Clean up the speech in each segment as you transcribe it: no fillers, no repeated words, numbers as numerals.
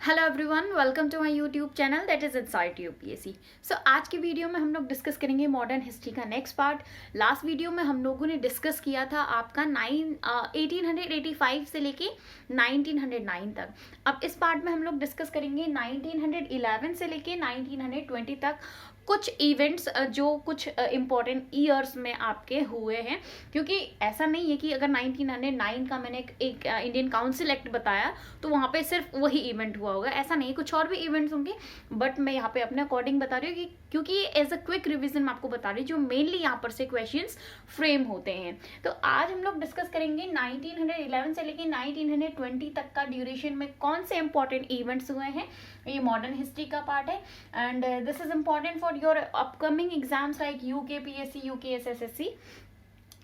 Hello everyone, welcome to my YouTube channel that is insight UPSC. So आज की video में हम लोग डिस्कस करेंगे मॉडर्न हिस्ट्री का नेक्स्ट पार्ट। लास्ट वीडियो में हम लोगों ने डिस्कस किया था आपका 1885 से लेके 1909 तक। अब इस पार्ट में हम लोग डिस्कस करेंगे 1911 से लेके 1920 तक कुछ इवेंट्स जो कुछ इम्पोर्टेंट ईयर्स में आपके हुए हैं, क्योंकि ऐसा नहीं है कि अगर 1909 का मैंने एक इंडियन काउंसिल एक्ट बताया तो वहाँ पे सिर्फ वही इवेंट हुआ होगा, ऐसा नहीं, कुछ और भी इवेंट्स होंगे। बट मैं यहाँ पे अपने अकॉर्डिंग बता रही हूँ कि क्योंकि एज अ क्विक रिविजन मैं आपको बता रही हूँ जो मेनली यहाँ पर से क्वेश्चंस फ्रेम होते हैं। तो आज हम लोग डिस्कस करेंगे 1911 से लेके 1920 तक का ड्यूरेशन में कौन से इंपॉर्टेंट इवेंट्स हुए हैं। ये मॉडर्न हिस्ट्री का पार्ट है and this is important for your upcoming exams like UKPSC, UKSSSC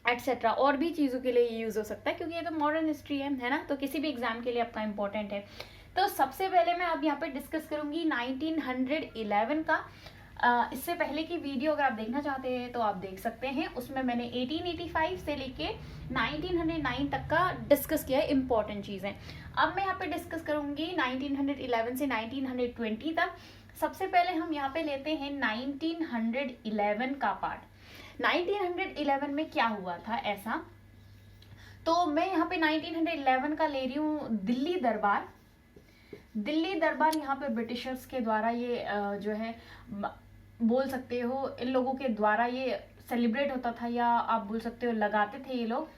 etcetera. और भी चीज़ों के लिए यूज़ हो सकता है क्योंकि ये तो मॉडर्न हिस्ट्री है ना, तो किसी भी एग्जाम के लिए आपका इंपॉर्टेंट है। तो सबसे पहले मैं अब यहाँ पे डिस्कस करूंगी 1911 का। इससे पहले की वीडियो अगर आप देखना चाहते हैं तो आप देख सकते हैं, उसमें मैंने 1885 से लेके 1909 तक का डिस्कस किया है इंपॉर्टेंट चीज़ें। अब मैं यहाँ पे डिस्कस करूंगी 1911 से 1920 तक। सबसे पहले हम यहाँ पे लेते हैं 1911 का पार्ट। 1911 में क्या हुआ था ऐसा, तो मैं यहाँ पे 1911 का ले रही हूँ दिल्ली दरबार। दिल्ली दरबार यहाँ पे ब्रिटिशर्स के द्वारा ये जो है बोल सकते हो इन लोगों के द्वारा ये सेलिब्रेट होता था, या आप बोल सकते हो लगाते थे ये लोग।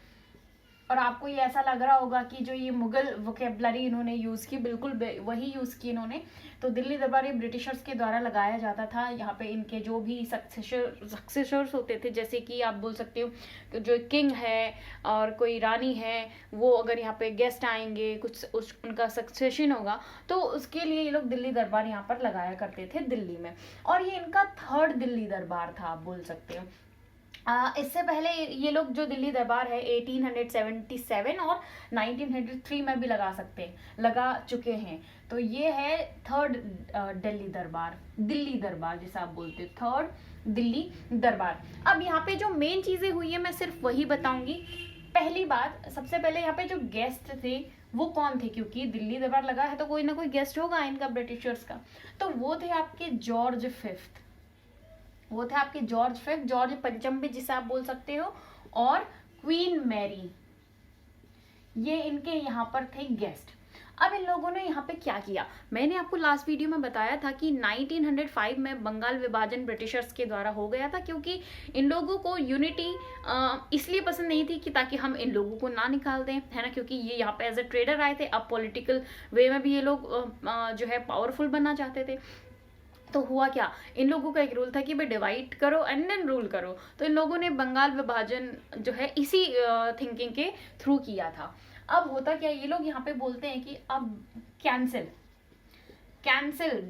और आपको ये ऐसा लग रहा होगा कि जो ये मुगल वोकेबलरी इन्होंने यूज़ की बिल्कुल वही यूज़ की इन्होंने। तो दिल्ली दरबार ये ब्रिटिशर्स के द्वारा लगाया जाता था। यहाँ पे इनके जो भी सक्सेसर्स होते थे, जैसे कि आप बोल सकते हो कि जो किंग है और कोई रानी है, वो अगर यहाँ पे गेस्ट आएंगे, कुछ उनका सक्सेशन होगा, तो उसके लिए ये लोग दिल्ली दरबार यहाँ पर लगाया करते थे दिल्ली में। और ये इनका थर्ड दिल्ली दरबार था, आप बोल सकते हो। इससे पहले ये लोग जो दिल्ली दरबार है 1877 और 1903 में भी लगा चुके हैं। तो ये है थर्ड दिल्ली दरबार जिसे आप बोलते हो, थर्ड दिल्ली दरबार। अब यहाँ पे जो मेन चीजें हुई है मैं सिर्फ वही बताऊंगी। पहली बात, सबसे पहले यहाँ पे जो गेस्ट थे वो कौन थे, क्योंकि दिल्ली दरबार लगा है तो कोई ना कोई गेस्ट होगा इनका ब्रिटिशर्स का। तो वो थे आपके जॉर्ज फिफ्थ, वो थे आपके जॉर्ज पंचम भी जिसे आप बोल सकते हो, और क्वीन मैरी, ये इनके यहाँ पर थे गेस्ट। अब इन लोगों ने यहाँ पे क्या किया, मैंने आपको लास्ट वीडियो में बताया था कि 1905 में बंगाल विभाजन ब्रिटिशर्स के द्वारा हो गया था, क्योंकि इन लोगों को यूनिटी इसलिए पसंद नहीं थी कि ताकि हम इन लोगों को ना निकाल दें, है ना, क्योंकि ये यहाँ पे एज अ ट्रेडर आए थे। अब पॉलिटिकल वे में भी ये लोग जो है पावरफुल बनना चाहते थे। तो हुआ क्या, इन लोगों का एक रूल था कि भाई डिवाइड करो एंड देन रूल करो। तो इन लोगों ने बंगाल विभाजन जो है इसी थिंकिंग के थ्रू किया था। अब होता क्या, ये लोग यहाँ पे बोलते हैं कि अब कैंसिल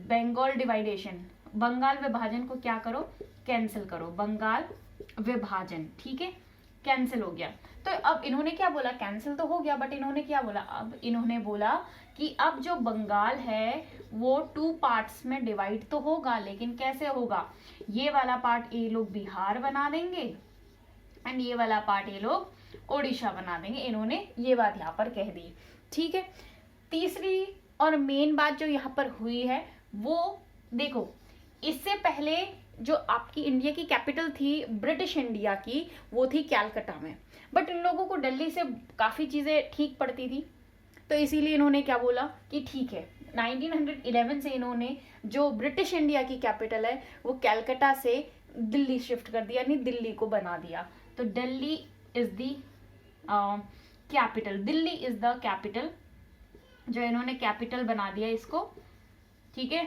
बंगाल डिवाइडेशन, बंगाल विभाजन को क्या करो, कैंसिल करो, बंगाल विभाजन, ठीक है, कैंसिल हो गया। तो अब इन्होंने क्या बोला, कैंसिल तो हो गया, बट इन्होंने क्या बोला, अब इन्होंने बोला कि अब जो बंगाल है वो 2 पार्ट्स में डिवाइड तो होगा, लेकिन कैसे होगा, ये वाला पार्ट ये लोग बिहार बना देंगे एंड ये वाला पार्ट ये लोग ओडिशा बना देंगे। इन्होंने ये बात यहाँ पर कह दी, ठीक है। तीसरी और मेन बात जो यहाँ पर हुई है वो देखो, इससे पहले जो आपकी इंडिया की कैपिटल थी ब्रिटिश इंडिया की, वो थी कैलकाटा में, बट इन लोगों को दिल्ली से काफ़ी चीज़ें ठीक पड़ती थी। तो इसीलिए इन्होंने क्या बोला कि ठीक है, 1911 से इन्होंने जो ब्रिटिश इंडिया की कैपिटल है वो कैलकाटा से दिल्ली शिफ्ट कर दिया, यानी दिल्ली को बना दिया। तो Delhi is the capital, Delhi is the capital, जो इन्होंने कैपिटल बना दिया इसको, ठीक है।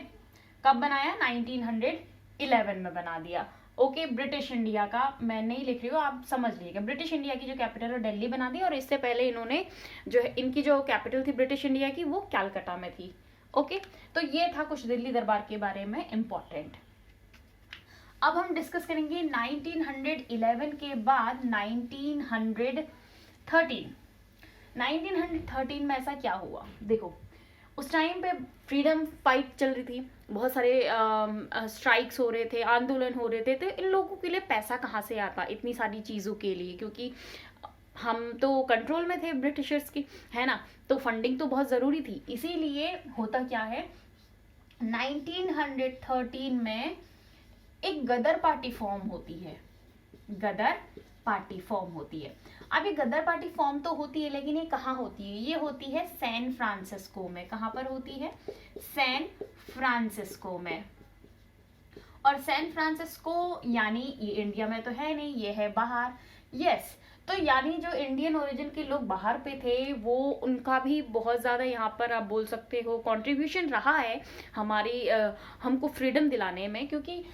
कब बनाया, 1911 में बना दिया। ओके, ब्रिटिश इंडिया का मैं नहीं लिख रही हूँ, आप समझ लीजिएगा। ब्रिटिश इंडिया की जो कैपिटल है दिल्ली बना दी, और इससे पहले इन्होंने जो है इनकी जो कैपिटल थी ब्रिटिश इंडिया की वो कैलकाटा में थी। ओके, तो ये था कुछ दिल्ली दरबार के बारे में इंपॉर्टेंट। अब हम डिस्कस करेंगे 1911 के बाद 1913 में ऐसा क्या हुआ। देखो, उस टाइम पे फ्रीडम फाइट चल रही थी, बहुत सारे स्ट्राइक्स हो रहे थे, आंदोलन हो रहे थे। तो इन लोगों के लिए पैसा कहाँ से आता इतनी सारी चीज़ों के लिए, क्योंकि हम तो कंट्रोल में थे ब्रिटिशर्स की, है ना, तो फंडिंग तो बहुत ज़रूरी थी। इसीलिए होता क्या है, 1913 में एक गदर पार्टी फॉर्म होती है, गदर पार्टी फॉर्म होती है। अब ये गदर पार्टी फॉर्म तो होती है, लेकिन ये कहाँ होती है, ये होती है सैन फ्रांसिस्को में। कहाँ पर होती है, सैन फ्रांसिस्को में। और सैन फ्रांसिस्को यानी ये इंडिया में तो है नहीं, ये है बाहर। यस, तो यानी जो इंडियन ओरिजिन के लोग बाहर पे थे, वो उनका भी बहुत ज़्यादा यहाँ पर आप बोल सकते हो कंट्रीब्यूशन रहा है हमारी हमको फ्रीडम दिलाने में, क्योंकि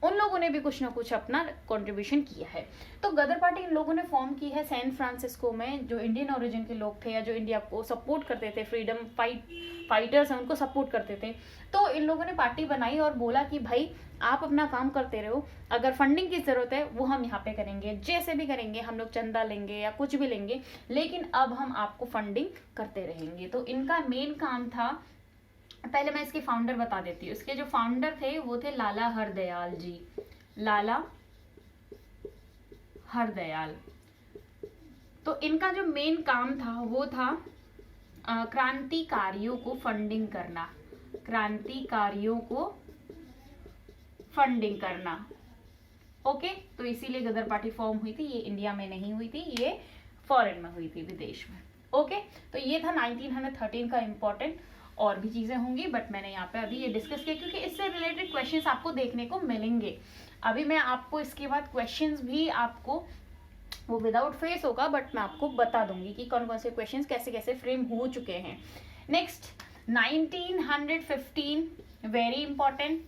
उन लोगों ने भी कुछ ना कुछ अपना कंट्रीब्यूशन किया है। तो गदर पार्टी इन लोगों ने फॉर्म की है सैन फ्रांसिस्को में, जो इंडियन ओरिजिन के लोग थे या जो इंडिया को सपोर्ट करते थे, फ्रीडम फाइटर्स हैं उनको सपोर्ट करते थे। तो इन लोगों ने पार्टी बनाई और बोला कि भाई आप अपना काम करते रहो, अगर फंडिंग की ज़रूरत है वो हम यहाँ पे करेंगे, जैसे भी करेंगे, हम लोग चंदा लेंगे या कुछ भी लेंगे, लेकिन अब हम आपको फंडिंग करते रहेंगे। तो इनका मेन काम था, पहले मैं इसके फाउंडर बता देती हूँ। इसके जो फाउंडर थे वो थे लाला हरदयाल जी, लाला हरदयाल। तो इनका जो मेन काम था वो था क्रांतिकारियों को फंडिंग करना, क्रांतिकारियों को फंडिंग करना। ओके, तो इसीलिए गदर पार्टी फॉर्म हुई थी। ये इंडिया में नहीं हुई थी, ये फॉरेन में हुई थी, विदेश में। ओके, तो ये था 1913 का इम्पोर्टेंट। और भी चीज़ें होंगी बट मैंने यहाँ पे अभी ये डिस्कस किया क्योंकि इससे रिलेटेड क्वेश्चंस आपको देखने को मिलेंगे। अभी मैं आपको इसके बाद क्वेश्चंस भी आपको वो विदाउट फेस होगा, बट मैं आपको बता दूंगी कि कौन कौन से क्वेश्चंस कैसे कैसे फ्रेम हो चुके हैं। Next 1915, very important.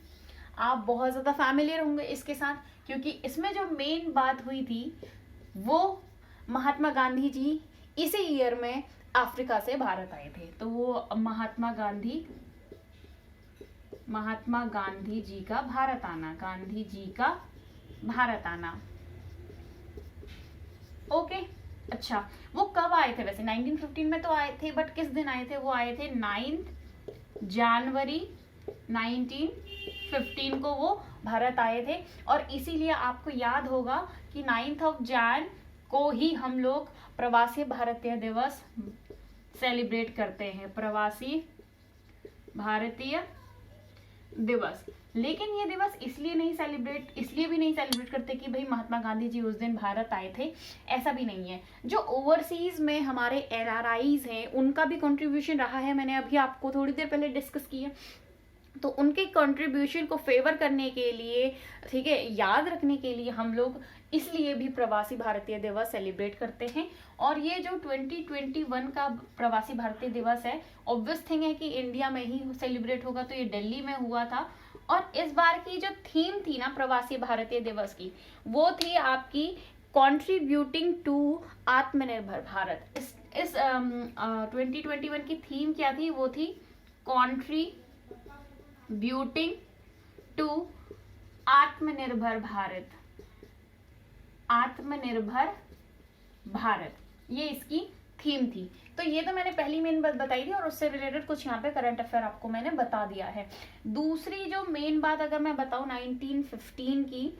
आप बहुत ज़्यादा फैमिलियर होंगे इसके साथ, क्योंकि इसमें जो मेन बात हुई थी वो महात्मा गांधी जी इसी ईयर में अफ्रीका से भारत आए थे। तो वो महात्मा गांधी जी का भारत आना, गांधी जी का भारत आना। ओके, अच्छा, वो कब आए थे वैसे? 1915 में तो आए थे, बट किस दिन आए थे? वो आए थे 9 जनवरी 1915 को वो भारत आए थे। और इसीलिए आपको याद होगा कि 9 जन को ही हम लोग प्रवासी भारतीय दिवस सेलिब्रेट करते हैं, प्रवासी भारतीय दिवस। लेकिन ये दिवस इसलिए भी नहीं सेलिब्रेट करते कि भाई महात्मा गांधी जी उस दिन भारत आए थे, ऐसा भी नहीं है। जो ओवरसीज में हमारे NRIs हैं उनका भी कंट्रीब्यूशन रहा है, मैंने अभी आपको थोड़ी देर पहले डिस्कस किया। तो उनके कंट्रीब्यूशन को फेवर करने के लिए, ठीक है, याद रखने के लिए हम लोग इसलिए भी प्रवासी भारतीय दिवस सेलिब्रेट करते हैं। और ये जो 2021 का प्रवासी भारतीय दिवस है, ऑब्वियस थिंग है कि इंडिया में ही सेलिब्रेट होगा, तो ये दिल्ली में हुआ था। और इस बार की जो थीम थी ना प्रवासी भारतीय दिवस की, वो थी आपकी कॉन्ट्रीब्यूटिंग टू आत्मनिर्भर भारत। इस 2021 की थीम क्या थी? वो थी कॉन्ट्रीब्यूटिंग टू आत्मनिर्भर भारत, आत्मनिर्भर भारत, ये इसकी थीम थी। तो ये तो मैंने पहली मेन बात बताई थी, और उससे रिलेटेड कुछ यहाँ पे करंट अफेयर आपको मैंने बता दिया है। दूसरी जो मेन बात अगर मैं बताऊँ 1915 की,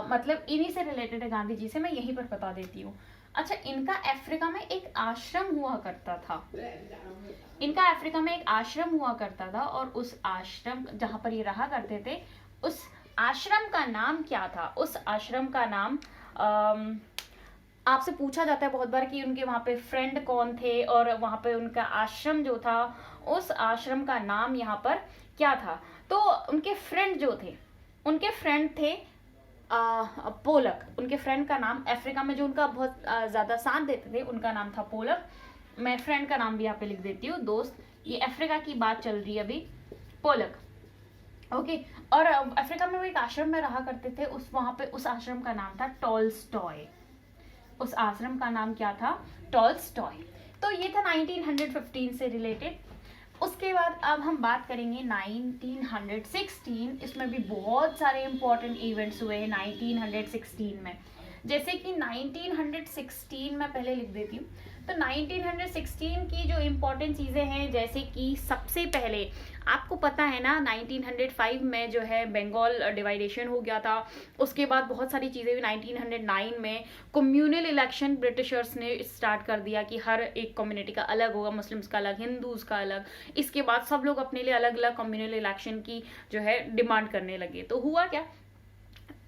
मतलब इन्हीं से रिलेटेड है, गांधी जी से, मैं यहीं पर बता देती हूँ। अच्छा, इनका अफ्रीका में एक आश्रम हुआ करता था, इनका अफ्रीका में एक आश्रम हुआ करता था, और उस आश्रम जहाँ पर ये रहा करते थे, उस आश्रम का नाम क्या था? उस आश्रम का नाम आपसे पूछा जाता है बहुत बार कि उनके वहाँ पे फ्रेंड कौन थे, और वहाँ पे उनका आश्रम जो था, उस आश्रम का नाम यहाँ पर क्या था? तो उनके फ्रेंड जो थे, उनके फ्रेंड थे पोलक। उनके फ्रेंड का नाम, अफ्रीका में जो उनका बहुत ज़्यादा साथ देते थे, उनका नाम था पोलक। मैं फ्रेंड का नाम भी यहाँ पे लिख देती हूँ, दोस्त, ये अफ्रीका की बात चल रही है अभी, पोलक। ओके, और अफ्रीका में वो एक आश्रम में रहा करते थे, वहाँ पे उस आश्रम का नाम था टॉल्स्टॉय। उस आश्रम का नाम क्या था? टॉल्स्टॉय। तो ये था 1915 से रिलेटेड। उसके बाद अब हम बात करेंगे 1916। इसमें भी बहुत सारे इंपॉर्टेंट इवेंट्स हुए हैं 1916 में। जैसे कि 1916 में पहले लिख देती हूँ, तो 1916 की जो इम्पोर्टेंट चीज़ें हैं, जैसे कि सबसे पहले आपको पता है ना 1905 में जो है बंगाल डिवाइडेशन हो गया था। उसके बाद बहुत सारी चीज़ें हुई। 1909 में कम्युनल इलेक्शन ब्रिटिशर्स ने स्टार्ट कर दिया कि हर एक कम्युनिटी का अलग होगा, मुस्लिम्स का अलग, हिंदूज का अलग। इसके बाद सब लोग अपने लिए अलग अलग कम्युनल इलेक्शन की जो है डिमांड करने लगे। तो हुआ क्या,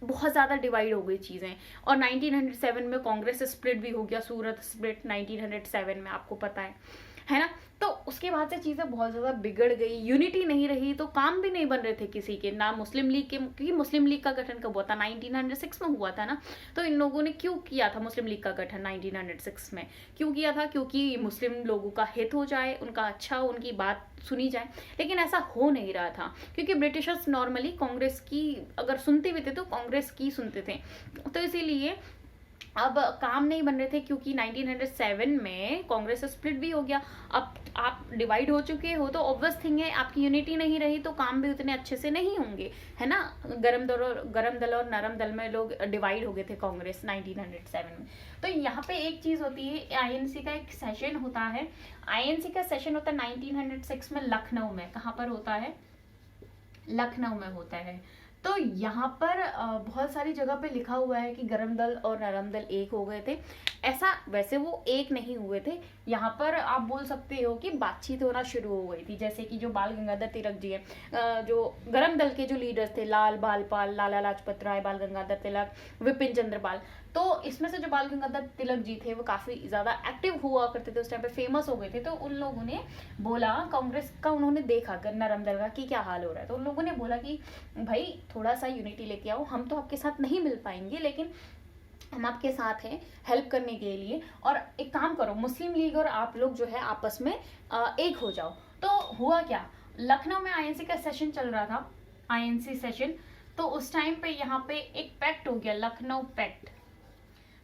बहुत ज़्यादा डिवाइड हो गई चीज़ें। और 1907 में कांग्रेस स्प्लिट भी हो गया, सूरत स्प्लिट 1907 में, आपको पता है ना। तो उसके बाद से चीज़ें बहुत ज़्यादा बिगड़ गई, यूनिटी नहीं रही, तो काम भी नहीं बन रहे थे किसी के, ना मुस्लिम लीग के, क्योंकि मुस्लिम लीग का गठन कब हुआ था, 1906 में हुआ था ना। तो इन लोगों ने क्यों किया था मुस्लिम लीग का गठन 1906 में, क्यों किया था, क्योंकि मुस्लिम लोगों का हित हो जाए, उनका अच्छा, उनकी बात सुनी जाए। लेकिन ऐसा हो नहीं रहा था, क्योंकि ब्रिटिशर्स नॉर्मली कांग्रेस की अगर सुनते भी थे तो कांग्रेस की सुनते थे। तो इसीलिए अब काम नहीं बन रहे थे, क्योंकि 1907 में कांग्रेस स्प्लिट भी हो गया। अब आप डिवाइड हो चुके हो तो ऑब्वियस थिंग है, आपकी यूनिटी नहीं रही तो काम भी उतने अच्छे से नहीं होंगे, है ना। गरम दल और नरम दल में लोग डिवाइड हो गए थे कांग्रेस 1907 में। तो यहाँ पे एक चीज होती है, आईएनसी का एक सेशन होता है। आईएनसी का सेशन होता है 1906 में लखनऊ में। कहाँ पर होता है, लखनऊ में होता है। तो यहाँ पर बहुत सारी जगह पे लिखा हुआ है कि गरम दल और नरम दल एक हो गए थे। ऐसा वैसे वो एक नहीं हुए थे, यहाँ पर आप बोल सकते हो कि बातचीत होना शुरू हो गई थी। जैसे कि जो बाल गंगाधर तिलक जी है, जो गरम दल के जो लीडर्स थे, लाल बालपाल, लाला लाजपत राय, बाल गंगाधर तिलक, विपिन चंद्र पाल, तो इसमें से जो बाल गंगाधर तिलक जी थे वो काफी ज्यादा एक्टिव हुआ करते थे, उस टाइम पे फेमस हो गए थे। तो उन लोगों ने बोला, कांग्रेस का उन्होंने देखा नरम दल का कि क्या हाल हो रहा है, तो उन लोगों ने बोला कि भाई थोड़ा सा यूनिटी लेके आओ, हम तो आपके साथ नहीं मिल पाएंगे लेकिन हम आपके साथ हैं हेल्प करने के लिए, और एक काम करो, मुस्लिम लीग और आप लोग जो है आपस में एक हो जाओ। तो हुआ क्या, लखनऊ में आईएनसी का सेशन चल रहा था, आईएनसी सेशन। तो उस टाइम पे यहाँ पे एक पैक्ट हो गया, लखनऊ पैक्ट।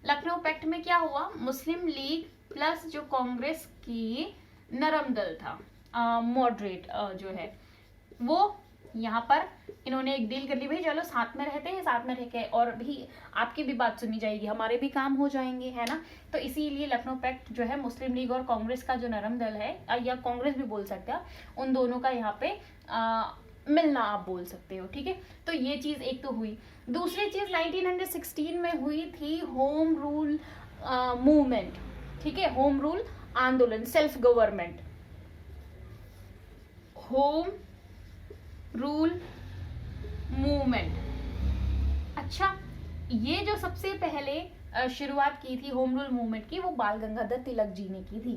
लखनऊ पैक्ट में क्या हुआ, मुस्लिम लीग प्लस जो कांग्रेस की नरम दल था, मॉडरेट जो है, वो यहाँ पर इन्होंने एक डील कर ली, भाई चलो साथ में रहते हैं, साथ में रह के और भी आपकी भी बात सुनी जाएगी, हमारे भी काम हो जाएंगे, है ना। तो इसीलिए लखनऊ पैक्ट जो है मुस्लिम लीग और कांग्रेस का जो नरम दल है, या कांग्रेस भी बोल सकते हैं, उन दोनों का यहाँ पे मिलना आप बोल सकते हो, ठीक है। तो ये चीज एक तो हुई। दूसरी चीज 1916 में हुई थी होम रूल मूवमेंट, ठीक है, होम रूल आंदोलन, self government, home rule movement. अच्छा, ये जो सबसे पहले शुरुआत की थी होम रूल मूवमेंट की, वो बाल गंगाधर तिलक जी ने की थी।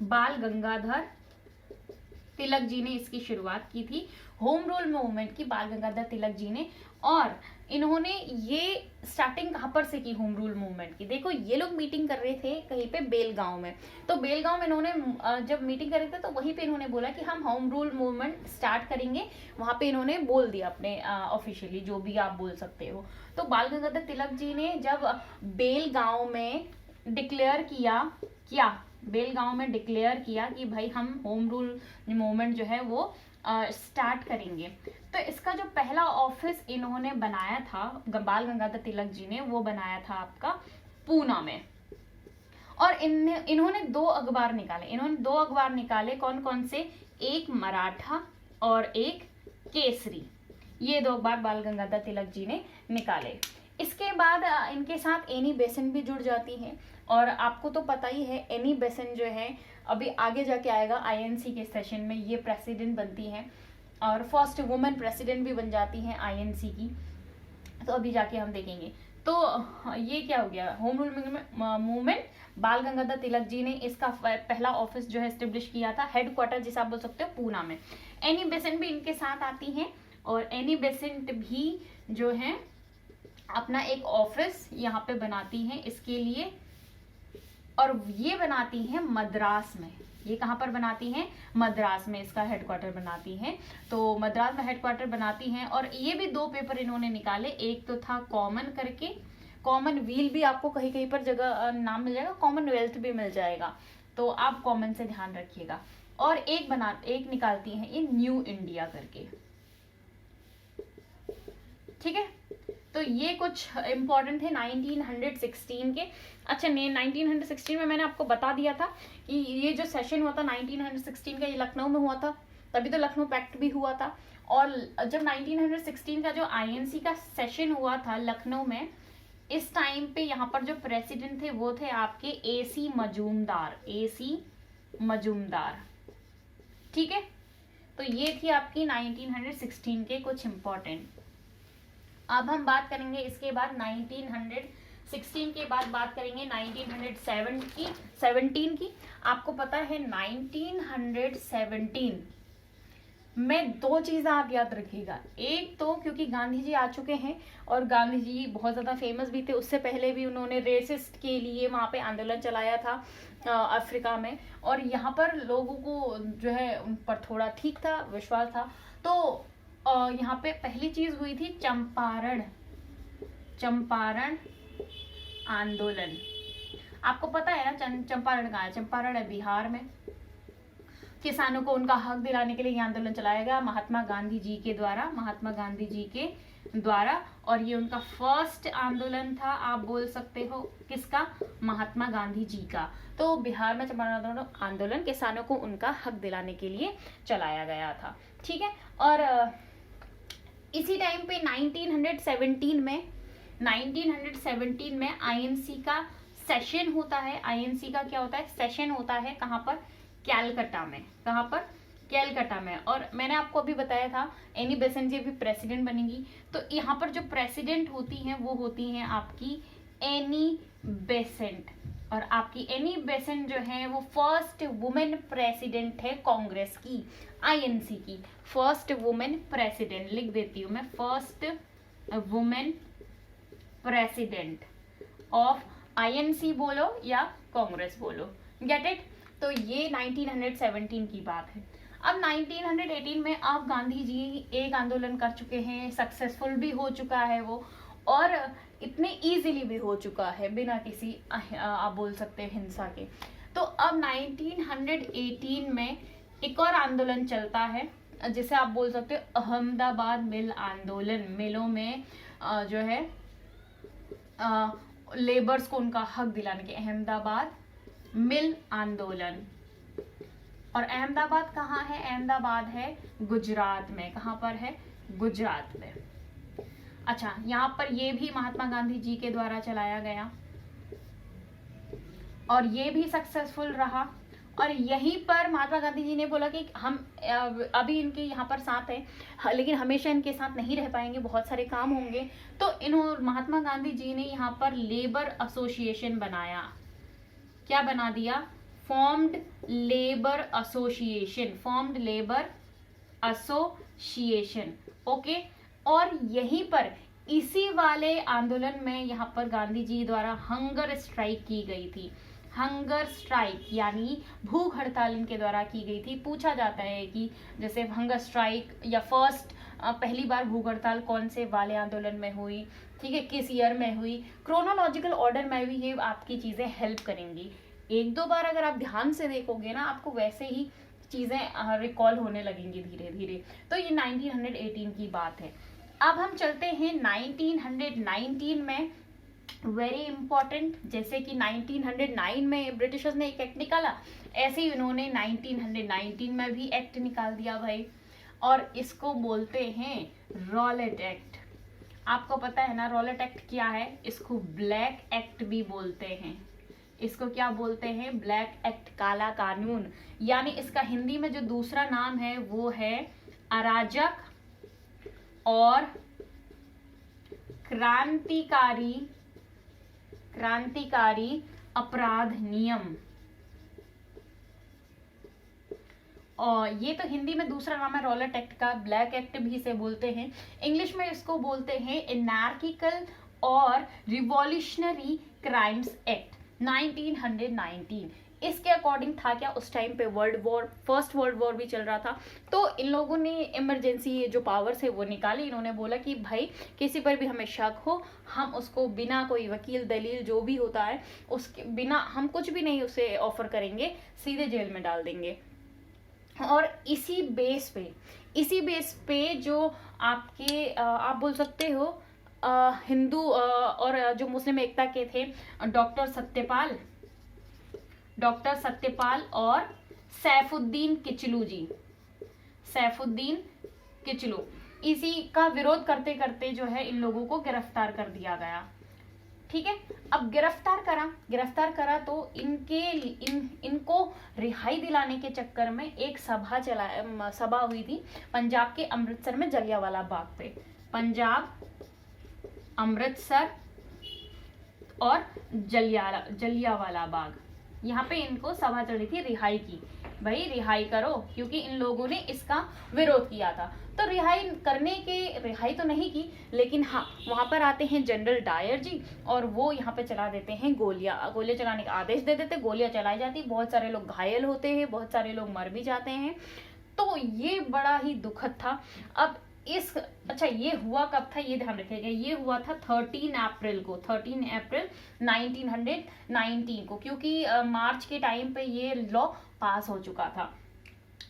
बाल गंगाधर तिलक जी ने इसकी शुरुआत की थी, होम रूल मूवमेंट की बाल गंगाधर तिलक जी ने। और इन्होंने ये स्टार्टिंग कहाँ पर से की होम रूल मूवमेंट की, देखो ये लोग मीटिंग कर रहे थे कहीं पे बेलगांव में। तो बेलगांव में इन्होंने जब मीटिंग कर रहे थे तो वहीं पे इन्होंने बोला कि हम होम रूल मूवमेंट स्टार्ट करेंगे, वहां पे इन्होंने बोल दिया अपने ऑफिशियली, जो भी आप बोल सकते हो। तो बाल गंगाधर तिलक जी ने जब बेलगांव में डिक्लेयर किया बेलगांव में डिक्लेयर किया कि भाई हम होम रूल मूवमेंट जो है वो स्टार्ट करेंगे, तो इसका जो पहला ऑफिस इन्होंने बनाया था, बाल गंगाधर तिलक जी ने, वो बनाया था आपका पूना में। और इन्होंने दो अखबार निकाले, कौन कौन से, एक मराठा और एक केसरी, ये दो अखबार बाल गंगाधर तिलक जी ने निकाले। इसके बाद इनके साथ एनी बेसेंट भी जुड़ जाती हैं, और आपको तो पता ही है एनी बेसेंट जो है अभी आगे जाके आएगा आईएनसी के सेशन में, ये प्रेसिडेंट बनती हैं और फर्स्ट वुमेन प्रेसिडेंट भी बन जाती हैं आईएनसी की, तो अभी जाके हम देखेंगे। तो ये क्या हो गया, होम रूल मूवमेंट, बाल गंगाधर तिलक जी ने इसका पहला ऑफिस जो है एस्टेब्लिश किया था, हेडक्वार्टर जिसे आप बोल सकते हो पूना में। एनी बेसेंट भी इनके साथ आती हैं, और एनी बेसेंट भी जो है अपना एक ऑफिस यहाँ पे बनाती हैं इसके लिए, और ये बनाती हैं मद्रास में। ये कहाँ पर बनाती हैं, मद्रास में इसका हेडक्वार्टर बनाती हैं। तो मद्रास में हेडक्वार्टर बनाती हैं, और ये भी दो पेपर इन्होंने निकाले, एक तो था कॉमन करके, कॉमन व्हील भी आपको कहीं कहीं पर जगह नाम मिल जाएगा, कॉमनवेल्थ भी मिल जाएगा, तो आप कॉमन से ध्यान रखिएगा। और एक निकालती हैं ये न्यू इंडिया करके, ठीक है। तो ये कुछ इम्पोर्टेंट थे 1916 के। अच्छा नहीं, 1916 में मैंने आपको बता दिया था कि ये जो सेशन हुआ था 1916 का, ये लखनऊ में हुआ था, तभी तो लखनऊ पैक्ट भी हुआ था। और जब 1916 का जो आईएनसी का सेशन हुआ था लखनऊ में, इस टाइम पे यहाँ पर जो प्रेसिडेंट थे वो थे आपके एसी मजूमदार, एसी मजूमदार। ठीक है, तो ये थी आपकी 1916 के कुछ इम्पोर्टेंट। अब हम बात करेंगे इसके बाद 1916 के बाद बात करेंगे 1917 की। आपको पता है 1917 में दो चीज़ें आप याद रखिएगा। एक तो क्योंकि गांधी जी आ चुके हैं और गांधी जी बहुत ज़्यादा फेमस भी थे, उससे पहले भी उन्होंने रेसिस्ट के लिए वहाँ पे आंदोलन चलाया था अफ्रीका में, और यहाँ पर लोगों को जो है उन पर थोड़ा ठीक था, विश्वास था। तो यहाँ पे पहली चीज़ हुई थी चंपारण आंदोलन। आपको पता है ना चंपारण कहाँ है? चंपारण है बिहार में। किसानों को उनका हक दिलाने के लिए ये आंदोलन चलाया गया महात्मा गांधी जी के द्वारा, और ये उनका फर्स्ट आंदोलन था, आप बोल सकते हो किसका? महात्मा गांधी जी का। तो बिहार में चंपारण आंदोलन किसानों को उनका हक दिलाने के लिए चलाया गया था। ठीक है, और इसी टाइम पे 1917 में आईएनसी का सेशन होता है। आईएनसी का क्या होता है? सेशन होता है। कहाँ पर? कैलकाटा में। कहाँ पर? कैलकाटा में। और मैंने आपको अभी बताया था एनी बेसेंट जी भी प्रेसिडेंट बनेगी। तो यहाँ पर जो प्रेसिडेंट होती हैं वो होती हैं आपकी एनी बेसेंट, और आपकी एनी बेसेंट जो है वो फर्स्ट वुमेन प्रेसिडेंट है कांग्रेस की, आईएनसी की फर्स्ट वुमेन प्रेसिडेंट। लिख देती हूँ मैं, first women president of INC बोलो या कांग्रेस बोलो। Get it? तो ये 1917 की बात है। अब 1918 में अब गांधी जी एक आंदोलन कर चुके हैं, सक्सेसफुल भी हो चुका है वो, और इतने इजीली भी हो चुका है बिना किसी आप बोल सकते हैं हिंसा के। तो अब 1918 में एक और आंदोलन चलता है जिसे आप बोल सकते हो अहमदाबाद मिल आंदोलन। मिलों में जो है लेबर्स को उनका हक दिलाने के, अहमदाबाद मिल आंदोलन। और अहमदाबाद कहाँ है? अहमदाबाद है गुजरात में। कहाँ पर है? गुजरात में। अच्छा, यहाँ पर ये भी महात्मा गांधी जी के द्वारा चलाया गया और ये भी सक्सेसफुल रहा। और यहीं पर महात्मा गांधी जी ने बोला कि हम अभी इनके यहाँ पर साथ हैं, लेकिन हमेशा इनके साथ नहीं रह पाएंगे, बहुत सारे काम होंगे। तो महात्मा गांधी जी ने यहाँ पर लेबर एसोसिएशन बनाया। क्या बना दिया? Formed labour association. ओके, और यहीं पर इसी वाले आंदोलन में यहाँ पर गांधी जी द्वारा हंगर स्ट्राइक की गई थी। हंगर स्ट्राइक यानी भूख हड़ताल इनके द्वारा की गई थी। पूछा जाता है कि जैसे हंगर स्ट्राइक या पहली बार भूख हड़ताल कौन से वाले आंदोलन में हुई, ठीक है, किस ईयर में हुई। क्रोनोलॉजिकल ऑर्डर में भी ये आपकी चीजें हेल्प करेंगी। एक दो बार अगर आप ध्यान से देखोगे ना, आपको वैसे ही चीजें रिकॉल होने लगेंगी धीरे धीरे। तो ये 1918 की बात है। अब हम चलते हैं 1919 में। वेरी इंपॉर्टेंट, जैसे कि 1909 में ब्रिटिशर्स ने एक एक्ट निकाला, ऐसे ही उन्होंने 1919 में भी एक्ट निकाल दिया भाई, और इसको बोलते हैं रॉलेट एक्ट। आपको पता है ना रॉलेट एक्ट क्या है? इसको ब्लैक एक्ट भी बोलते हैं। इसको क्या बोलते हैं? ब्लैक एक्ट, काला कानून। यानी इसका हिंदी में जो दूसरा नाम है वो है अराजक और क्रांतिकारी अपराध नियम। और ये तो हिंदी में दूसरा नाम है रॉलेट एक्ट का, ब्लैक एक्ट भी इसे बोलते हैं। इंग्लिश में इसको बोलते हैं एनार्किकल और रिवॉल्यूशनरी क्राइम्स एक्ट 1919। इसके अकॉर्डिंग था क्या, उस टाइम पे फर्स्ट वर्ल्ड वॉर भी चल रहा था। तो इन लोगों ने इमरजेंसी जो पावर्स है वो निकाली। इन्होंने बोला कि भाई किसी पर भी हमें शक हो, हम उसको बिना कोई वकील दलील जो भी होता है उसके बिना हम कुछ भी नहीं उसे ऑफर करेंगे, सीधे जेल में डाल देंगे। और इसी बेस पे जो आपके आप बोल सकते हो हिंदू और जो मुस्लिम एकता के थे डॉक्टर सत्यपाल और सैफुद्दीन किचलू जी, सैफुद्दीन किचलू, इसी का विरोध करते करते जो है इन लोगों को गिरफ्तार कर दिया गया। ठीक है, अब गिरफ्तार करा तो इनको रिहाई दिलाने के चक्कर में एक सभा हुई थी पंजाब के अमृतसर में, जलियांवाला बाग पे। पंजाब, अमृतसर और जलियांवाला बाग, यहाँ पे इनको सभा चली थी रिहाई की, भाई रिहाई करो, क्योंकि इन लोगों ने इसका विरोध किया था। तो रिहाई तो नहीं की, लेकिन हाँ वहां पर आते हैं जनरल डायर जी और वो यहाँ पे चला देते हैं गोलियां चलाने का आदेश दे देते, गोलियां चलाई जाती, बहुत सारे लोग घायल होते हैं, बहुत सारे लोग मर भी जाते हैं। तो ये बड़ा ही दुखद था। अब अच्छा ये हुआ कब था, ये ध्यान रखिएगा, ये हुआ था 13 अप्रैल 1919 को, क्योंकि मार्च के टाइम पे ये लॉ पास हो चुका था।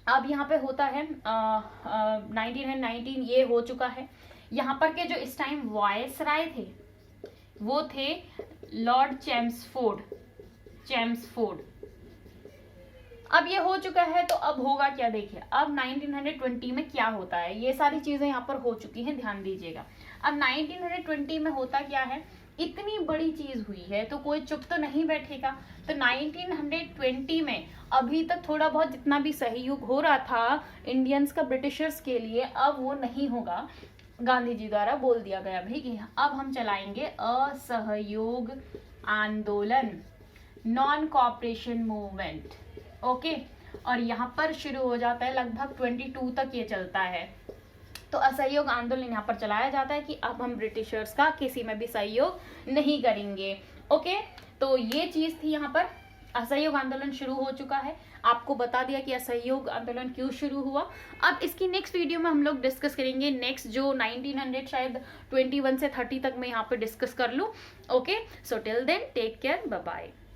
अब यहाँ पे होता है 1919 ये हो चुका है। यहाँ पर के जो इस टाइम वायसराय थे वो थे लॉर्ड चेम्सफोर्ड। अब ये हो चुका है, तो अब होगा क्या, देखिए अब 1920 में क्या होता है, ये सारी चीजें यहाँ पर हो चुकी हैं, ध्यान दीजिएगा। अब 1920 में होता क्या है, इतनी बड़ी चीज हुई है तो कोई चुप तो नहीं बैठेगा। तो 1920 में अभी तक थोड़ा बहुत जितना भी सहयोग हो रहा था इंडियंस का ब्रिटिशर्स के लिए, अब वो नहीं होगा। गांधी जी द्वारा बोल दिया गया भाई कि अब हम चलाएंगे असहयोग आंदोलन, नॉन कॉपरेशन मूवमेंट। ओके, और यहाँ पर शुरू हो जाता है, लगभग 22 तक ये चलता है। तो असहयोग आंदोलन यहाँ पर चलाया जाता है कि अब हम ब्रिटिशर्स का किसी में भी सहयोग नहीं करेंगे। ओके, तो ये चीज थी, यहाँ पर असहयोग आंदोलन शुरू हो चुका है। आपको बता दिया कि असहयोग आंदोलन क्यों शुरू हुआ। अब इसकी नेक्स्ट वीडियो में हम लोग डिस्कस करेंगे, नेक्स्ट जो 1900 शायद 21 से 30 तक मैं यहाँ पे डिस्कस कर लूँ। Okay, so till then take care, bye bye.